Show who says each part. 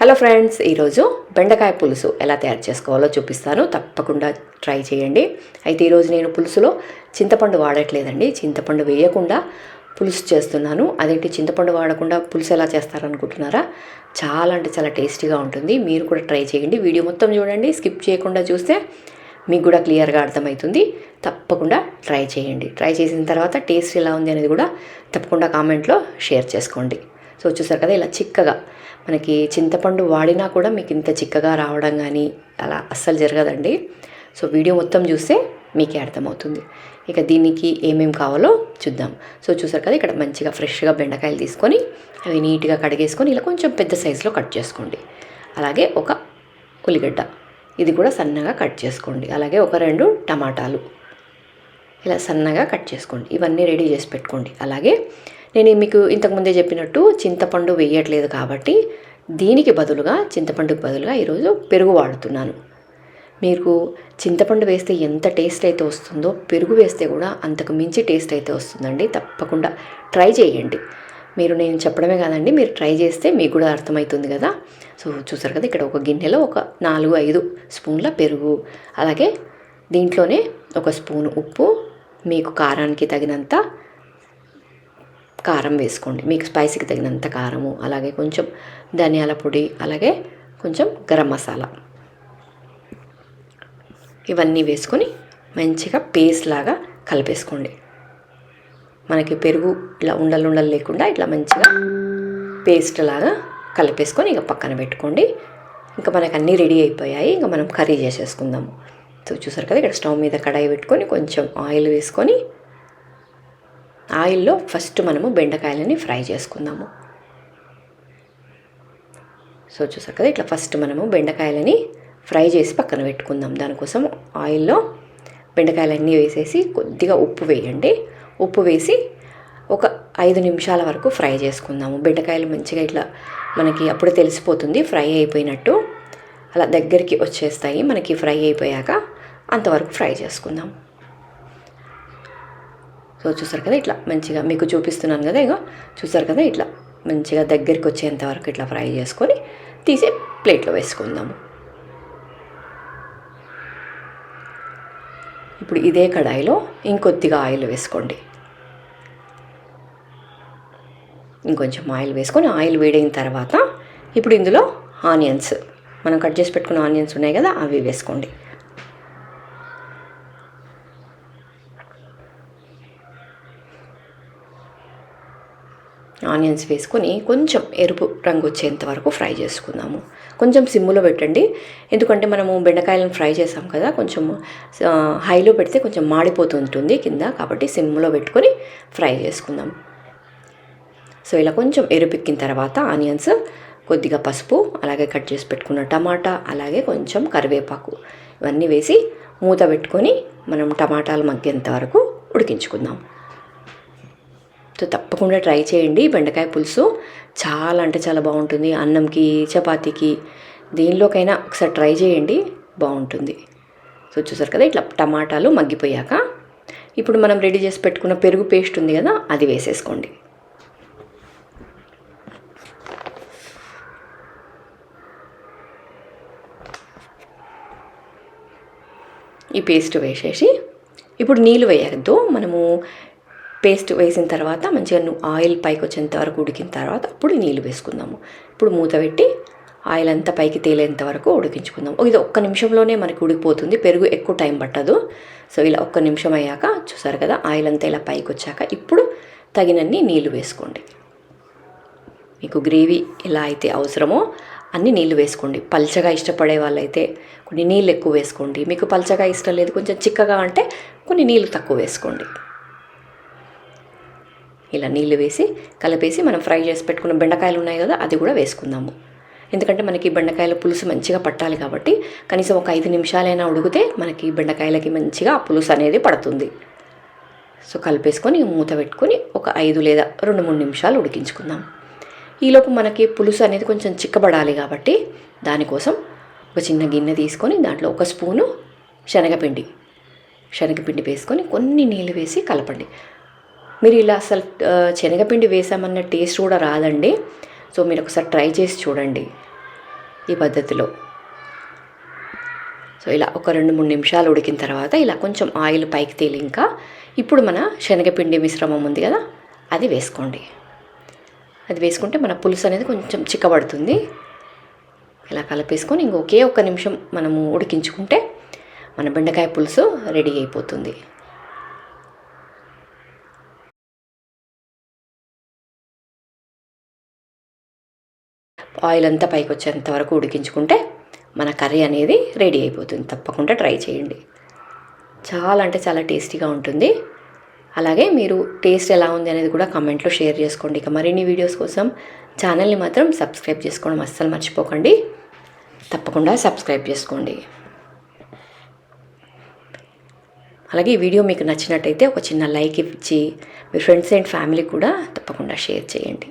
Speaker 1: Hello friends, ఈరోజు బెండకాయ పులుసు ఎలా తయారు చేసుకోవాలో చూపిస్తాను. తప్పకుండా ట్రై చేయండి. అయితే ఈరోజు నేను పులుసులో చింతపండు వాడట్లేదండి. చింతపండు వేయకుండా పులుసు చేస్తున్నాను. అదేంటి చింతపండు వాడకుండా పులుసు ఎలా చేస్తారనుకుంటున్నారా? చాలా అంటే చాలా టేస్టీగా ఉంటుంది. మీరు కూడా ట్రై చేయండి. వీడియో మొత్తం చూడండి, స్కిప్ చేయకుండా చూస్తే మీకు కూడా క్లియర్గా అర్థమవుతుంది. తప్పకుండా ట్రై చేయండి. ట్రై చేసిన తర్వాత టేస్ట్ ఎలా ఉంది అనేది కూడా తప్పకుండా కామెంట్లో షేర్ చేసుకోండి. సో చూసారు కదా, ఇలా చిక్కగా మనకి చింతపండు వాడినా కూడా మీకు ఇంత చిక్కగా రావడం కానీ అలా అస్సలు జరగదండి. సో వీడియో మొత్తం చూస్తే మీకే అర్థమవుతుంది. ఇక దీనికి ఏమేమి కావాలో చూద్దాం. సో చూసారు కదా, ఇక్కడ మంచిగా ఫ్రెష్గా బెండకాయలు తీసుకొని అవి నీట్గా కడిగేసుకొని ఇలా కొంచెం పెద్ద సైజులో కట్ చేసుకోండి. అలాగే ఒక ఉల్లిగడ్డ, ఇది కూడా సన్నగా కట్ చేసుకోండి. అలాగే ఒక 2 టమాటాలు ఇలా సన్నగా కట్ చేసుకోండి. ఇవన్నీ రెడీ చేసి పెట్టుకోండి. అలాగే నేను మీకు ఇంతకుముందే చెప్పినట్టు చింతపండు వేయట్లేదు కాబట్టి దీనికి బదులుగా చింతపండుకు బదులుగా ఈరోజు పెరుగు వాడుతున్నాను. మీకు చింతపండు వేస్తే ఎంత టేస్ట్ అయితే వస్తుందో పెరుగు వేస్తే కూడా అంతకు మించి టేస్ట్ అయితే వస్తుందండి. తప్పకుండా ట్రై చేయండి. నేను చెప్పడమే కాదండి, మీరు ట్రై చేస్తే మీకు కూడా అర్థమవుతుంది కదా. సో చూసారు కదా, ఇక్కడ ఒక గిన్నెలో ఒక 4-5 స్పూన్ల పెరుగు, అలాగే దీంట్లోనే ఒక స్పూను ఉప్పు, మీకు కారానికి తగినంత కారం వేసుకోండి. మీకు స్పైసీకి తగినంత కారము, అలాగే కొంచెం ధనియాల పొడి, అలాగే కొంచెం గరం మసాలా, ఇవన్నీ వేసుకొని మంచిగా పేస్ట్ లాగా కలిపేసుకోండి. మనకి పెరుగు ఇలా ఉండలు లేకుండా ఇట్లా మంచిగా పేస్ట్ లాగా కలిపేసుకొని ఇక పక్కన పెట్టుకోండి. ఇంకా మనకు అన్నీ రెడీ అయిపోయాయి. ఇంకా మనం కర్రీ చేసేసుకుందాము. సో చూసారు కదా, ఇక్కడ స్టవ్ మీద కడాయి పెట్టుకొని కొంచెం ఆయిల్ వేసుకొని ఆయిల్లో ఫస్ట్ మనము బెండకాయలని ఫ్రై చేసుకుందాము. సో చూసారు కదా, ఇట్లా ఫస్ట్ మనము బెండకాయలని ఫ్రై చేసి పక్కన పెట్టుకుందాం. దానికోసం ఆయిల్లో బెండకాయలన్నీ వేసేసి కొద్దిగా ఉప్పు వేయండి. ఉప్పు వేసి ఒక 5 నిమిషాల వరకు ఫ్రై చేసుకుందాము. బెండకాయలు మంచిగా ఇట్లా మనకి అప్పుడే తెలిసిపోతుంది ఫ్రై అయిపోయినట్టు, అలా దగ్గరికి వచ్చేస్తాయి. మనకి ఫ్రై అయిపోయాక అంతవరకు ఫ్రై చేసుకుందాం. సో చూసారు కదా, ఇట్లా మంచిగా మీకు చూపిస్తున్నాను కదా, ఇగో చూసారు కదా, ఇట్లా మంచిగా దగ్గరికి వచ్చేంత వరకు ఇట్లా ఫ్రై చేసుకొని తీసి ప్లేట్లో వేసుకుందాము. ఇప్పుడు ఇదే కడాయిలో ఇంకొద్దిగా ఆయిల్ వేసుకోండి. ఇంకొంచెం ఆయిల్ వేసుకొని ఆయిల్ వేడైన తర్వాత ఇప్పుడు ఇందులో ఆనియన్స్, మనం కట్ చేసి పెట్టుకున్న ఆనియన్స్ ఉన్నాయి కదా, అవి వేసుకోండి. ఆనియన్స్ వేసుకొని కొంచెం ఎరుపు రంగు వచ్చేంత వరకు ఫ్రై చేసుకుందాము. కొంచెం సిమ్లో పెట్టండి, ఎందుకంటే మనము బెండకాయలను ఫ్రై చేసాం కదా, కొంచెం హైలో పెడితే కొంచెం మాడిపోతుంటుంది కింద, కాబట్టి సిమ్లో పెట్టుకొని ఫ్రై చేసుకుందాం. సో ఇలా కొంచెం ఎరుపెక్కిన తర్వాత ఆనియన్స్, కొద్దిగా పసుపు, అలాగే కట్ చేసి పెట్టుకున్న టమాటా, అలాగే కొంచెం కరివేపాకు, ఇవన్నీ వేసి మూత పెట్టుకొని మనం టమాటాలు మగ్గేంత వరకు ఉడికించుకుందాం. సో తప్పకుండా ట్రై చేయండి. బెండకాయ పులుసు చాలా అంటే చాలా బాగుంటుంది. అన్నంకి, చపాతీకి, దేనిలోకైనా ఒకసారి ట్రై చేయండి, బాగుంటుంది. సో చూసారు కదా, ఇట్లా టమాటాలు మగ్గిపోయాక ఇప్పుడు మనం రెడీ చేసి పెట్టుకున్న పెరుగు పేస్ట్ ఉంది కదా, అది వేసేసుకోండి. ఈ పేస్ట్ వేసేసి ఇప్పుడు నీళ్ళు వేయద్దు. మనము పేస్ట్ వేసిన తర్వాత మంచిగా ఆయిల్ పైకి వచ్చేంత వరకు ఉడికిన తర్వాత అప్పుడు నీళ్ళు వేసుకుందాము. ఇప్పుడు మూత పెట్టి ఆయిల్ అంతా పైకి తేలేంత వరకు ఉడికించుకుందాం. ఇది 1 నిమిషంలోనే మనకి ఉడికిపోతుంది, పెరుగు ఎక్కువ టైం పట్టదు. సో ఇలా 1 నిమిషం అయ్యాక చూసారు కదా, ఆయిల్ అంతా ఇలా పైకి వచ్చాక ఇప్పుడు తగినన్ని నీళ్ళు వేసుకోండి. మీకు గ్రేవీ ఎలా అయితే అవసరమో అన్ని నీళ్ళు వేసుకోండి. పల్చగా ఇష్టపడే వాళ్ళైతే కొన్ని నీళ్ళు ఎక్కువ వేసుకోండి. మీకు పల్చగా ఇష్టం లేదు, కొంచెం చిక్కగా అంటే కొన్ని నీళ్ళు తక్కువ వేసుకోండి. ఇలా నీళ్ళు వేసి కలిపేసి మనం ఫ్రై చేసి పెట్టుకున్న బెండకాయలు ఉన్నాయి కదా, అది కూడా వేసుకుందాము. ఎందుకంటే మనకి బెండకాయల పులుసు మంచిగా పట్టాలి కాబట్టి కనీసం ఒక 5 నిమిషాలైనా ఉడికితే మనకి బెండకాయలకి మంచిగా ఆ పులుసు అనేది పడుతుంది. సో కలిపేసుకొని మూత పెట్టుకొని ఒక 5 లేదా 2-3 నిమిషాలు ఉడికించుకుందాం. ఈలోపు మనకి పులుసు అనేది కొంచెం చిక్కబడాలి కాబట్టి దానికోసం ఒక చిన్న గిన్నె తీసుకొని దాంట్లో 1 స్పూను శనగపిండి వేసుకొని కొన్ని నీళ్ళు వేసి కలపండి. మీరు ఇలా అసలు శనగపిండి వేసామన్న టేస్ట్ కూడా రాదండి. సో మీరు ఒకసారి ట్రై చేసి చూడండి. ఈ పద్ధతిలో. సో ఇలా ఒక 2-3 నిమిషాలు ఉడికిన తర్వాత ఇలా కొంచెం ఆయిల్ పైకి తేలి ఇంకా ఇప్పుడు మన శనగపిండి మిశ్రమం ఉంది కదా, అది వేసుకోండి. అది వేసుకుంటే మన పులుసు అనేది కొంచెం చిక్కబడుతుంది. ఇలా కలిపేసుకొని ఒకే ఒక్క నిమిషం మనము ఉడికించుకుంటే మన బెండకాయ పులుసు రెడీ అయిపోతుంది. ఆయిల్ అంతా పైకి వచ్చేంత వరకు ఉడికించుకుంటే మన కర్రీ అనేది రెడీ అయిపోతుంది. తప్పకుండా ట్రై చేయండి. చాలా అంటే చాలా టేస్టీగా ఉంటుంది. అలాగే మీరు టేస్ట్ ఎలా ఉంది అనేది కూడా కామెంట్లో షేర్ చేసుకోండి. ఇక మరిన్ని వీడియోస్ కోసం ఛానల్ని మాత్రం సబ్స్క్రైబ్ చేసుకోవడం అస్సలు మర్చిపోకండి. తప్పకుండా సబ్స్క్రైబ్ చేసుకోండి. అలాగే ఈ వీడియో మీకు నచ్చినట్టయితే ఒక చిన్న లైక్ ఇచ్చి మీ ఫ్రెండ్స్ అండ్ ఫ్యామిలీ కూడా తప్పకుండా షేర్ చేయండి.